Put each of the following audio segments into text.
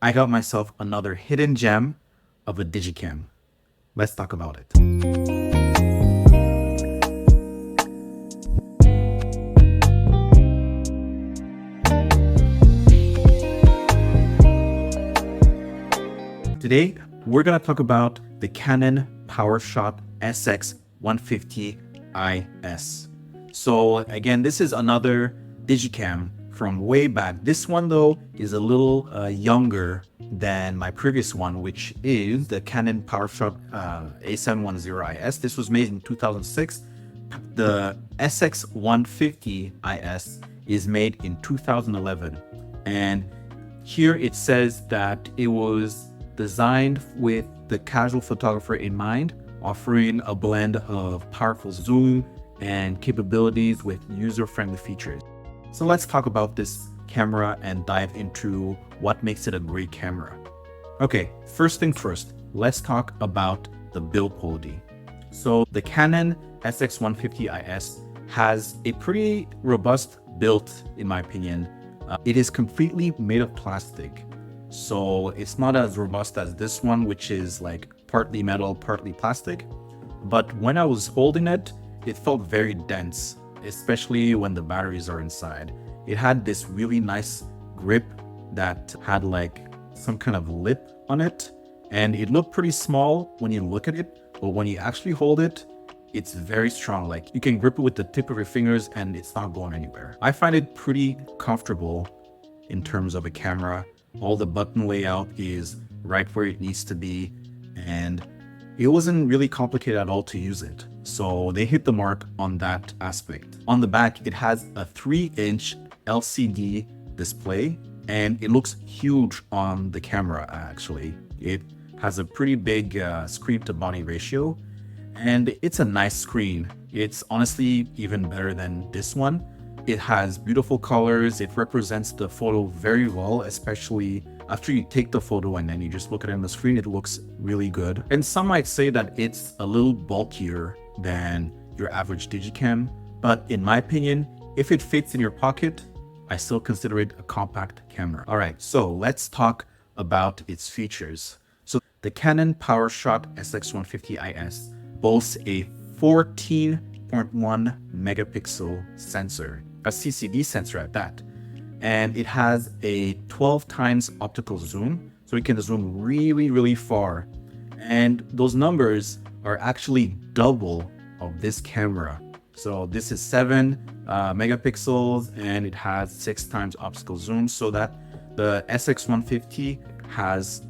I got myself another hidden gem of a digicam. Let's talk about it. Today, we're going to talk about the Canon PowerShot SX150 IS. So again, this is another digicam from way back. This one though is a little younger than my previous one, which is the Canon PowerShot A710 IS. This was made in 2006. The SX150 IS is made in 2011. And here it says that it was designed with the casual photographer in mind, offering a blend of powerful zoom and capabilities with user-friendly features. So let's talk about this camera and dive into what makes it a great camera. Okay, first thing first, let's talk about the build quality. So the Canon SX150 IS has a pretty robust build, in my opinion. It is completely made of plastic. So it's not as robust as this one, which is like partly metal, partly plastic. But when I was holding it, it felt very dense, especially when the batteries are inside. It had this really nice grip that had like some kind of lip on it. And it looked pretty small when you look at it, but when you actually hold it, it's very strong. Like you can grip it with the tip of your fingers and it's not going anywhere. I find it pretty comfortable in terms of a camera. All the button layout is right where it needs to be, and it wasn't really complicated at all to use it. So they hit the mark on that aspect. On the back, it has a 3-inch LCD display, and it looks huge on the camera actually. It has a pretty big screen to body ratio, and it's a nice screen. It's honestly even better than this one. It has beautiful colors. It represents the photo very well, especially after you take the photo and then you just look at it on the screen, it looks really good. And some might say that it's a little bulkier than your average digicam, but in my opinion, if it fits in your pocket, I still consider it a compact camera. All right, so let's talk about its features. So the Canon PowerShot SX150 IS boasts a 14.1 megapixel sensor, a CCD sensor at that. And it has a 12 times optical zoom, so it can zoom really, really far. And those numbers are actually double of this camera. So this is 7 megapixels and it has 6 times optical zoom, so that the SX150 has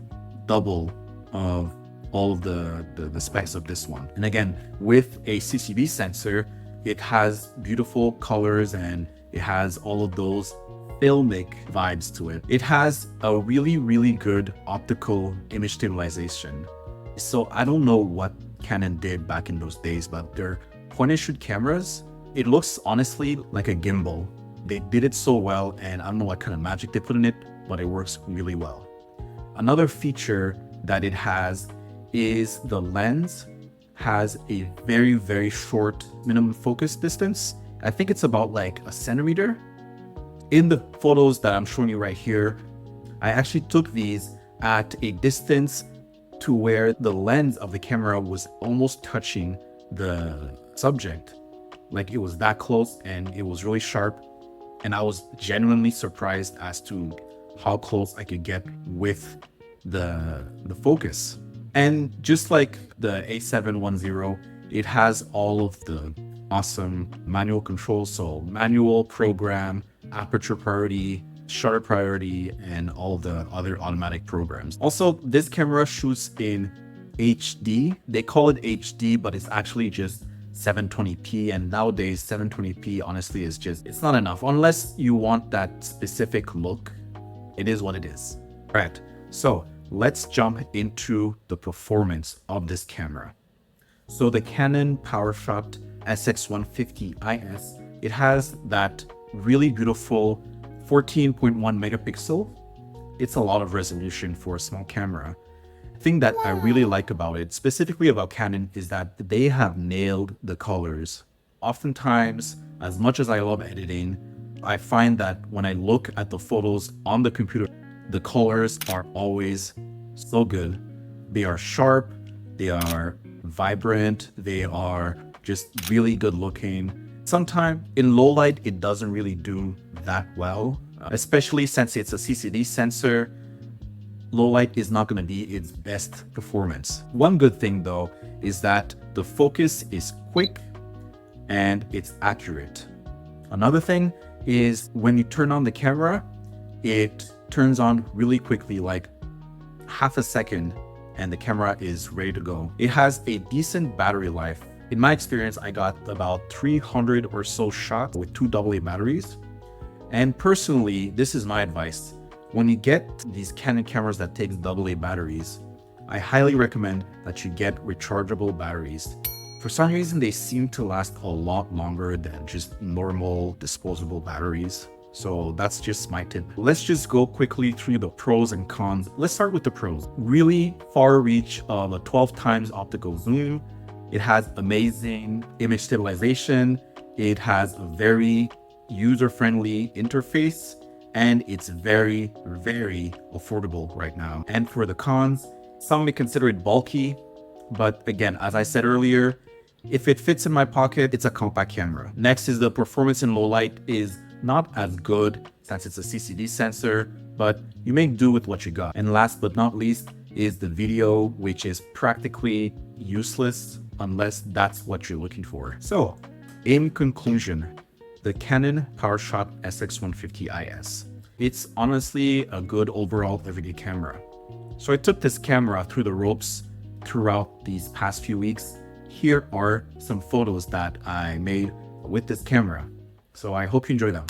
double of all of the specs of this one. And again, with a CCD sensor, it has beautiful colors and it has all of those filmic vibes to it. It has a really, really good optical image stabilization. So I don't know what Canon did back in those days, but their point and shoot cameras, it looks honestly like a gimbal. They did it so well, and I don't know what kind of magic they put in it, but it works really well. Another feature that it has is the lens has a very, very short minimum focus distance. I think it's about like a centimeter. In the photos that I'm showing you right here, I actually took these at a distance to where the lens of the camera was almost touching the subject. Like it was that close and it was really sharp. And I was genuinely surprised as to how close I could get with the focus. And just like the A710, it has all of the awesome manual controls. So manual, program, aperture priority, shutter priority, and all the other automatic programs. Also, this camera shoots in HD. They call it HD, but it's actually just 720p. And nowadays 720p honestly is just, it's not enough unless you want that specific look. It is what it is. All right, so let's jump into the performance of this camera. So the Canon PowerShot SX150 IS, it has that really beautiful 14.1 megapixel. It's a lot of resolution for a small camera. The thing that I really like about it, specifically about Canon, is that they have nailed the colors. Oftentimes, as much as I love editing, I find that when I look at the photos on the computer, The colors are always so good. They are sharp, they are vibrant, they are just really good looking. Sometimes in low light, it doesn't really do that well, especially since it's a CCD sensor. Low light is not going to be its best performance. One good thing though is that the focus is quick and it's accurate. Another thing is when you turn on the camera, it turns on really quickly, like half a second, and the camera is ready to go. It has a decent battery life. In my experience, I got about 300 or so shots with 2 AA batteries. And personally, this is my advice. When you get these Canon cameras that take AA batteries, I highly recommend that you get rechargeable batteries. For some reason, they seem to last a lot longer than just normal disposable batteries. So that's just my tip. Let's just go quickly through the pros and cons. Let's start with the pros. Really far reach of a 12 times optical zoom. It has amazing image stabilization. It has a very user-friendly interface, and it's very, very affordable right now. And for the cons, some may consider it bulky, but again, as I said earlier, if it fits in my pocket, it's a compact camera. Next is the performance in low light is not as good since it's a CCD sensor, but you make do with what you got. And last but not least is the video, which is practically useless unless that's what you're looking for. So in conclusion, the Canon PowerShot SX150 IS. It's honestly a good overall everyday camera. So I took this camera through the ropes throughout these past few weeks. Here are some photos that I made with this camera. So I hope you enjoy them.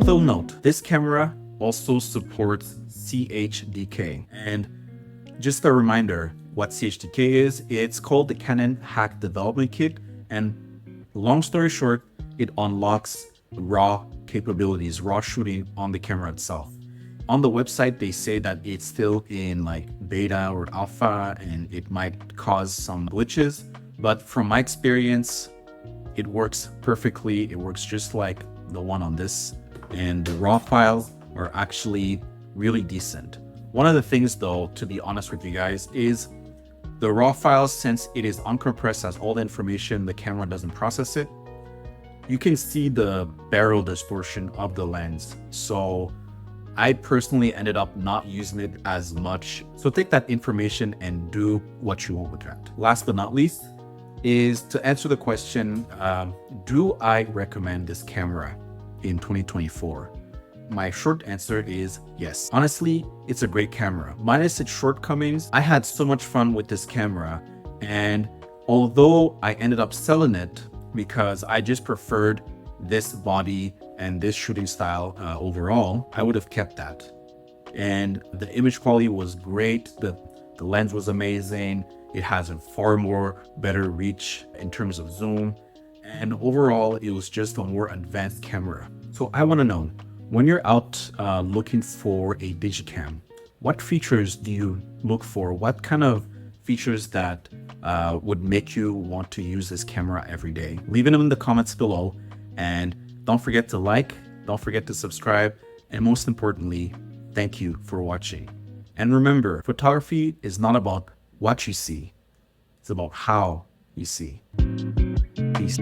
Little note, this camera also supports Chdk. And just a reminder what Chdk is, it's called the Canon Hack Development Kit. And long story short, it unlocks raw capabilities, raw shooting on the camera itself. On the website, they say that it's still in like beta or alpha and it might cause some glitches. But from my experience, it works perfectly. It works just like the one on this. And the raw files are actually really decent. One of the things though, to be honest with you guys, is the raw files, since it is uncompressed as all the information, the camera doesn't process it. You can see the barrel distortion of the lens. So I personally ended up not using it as much. So take that information and do what you want with that. Last but not least is to answer the question, do I recommend this camera in 2024? My short answer is yes. Honestly, it's a great camera. Minus its shortcomings, I had so much fun with this camera. And although I ended up selling it because I just preferred this body and this shooting style overall, I would have kept that. And the image quality was great. The lens was amazing. It has a far more better reach in terms of zoom. And overall, it was just a more advanced camera. So I want to know, when you're out looking for a digicam, what features do you look for? What kind of features that would make you want to use this camera every day? Leave them in the comments below. And don't forget to like, don't forget to subscribe. And most importantly, thank you for watching. And remember, photography is not about what you see. It's about how you see. Peace.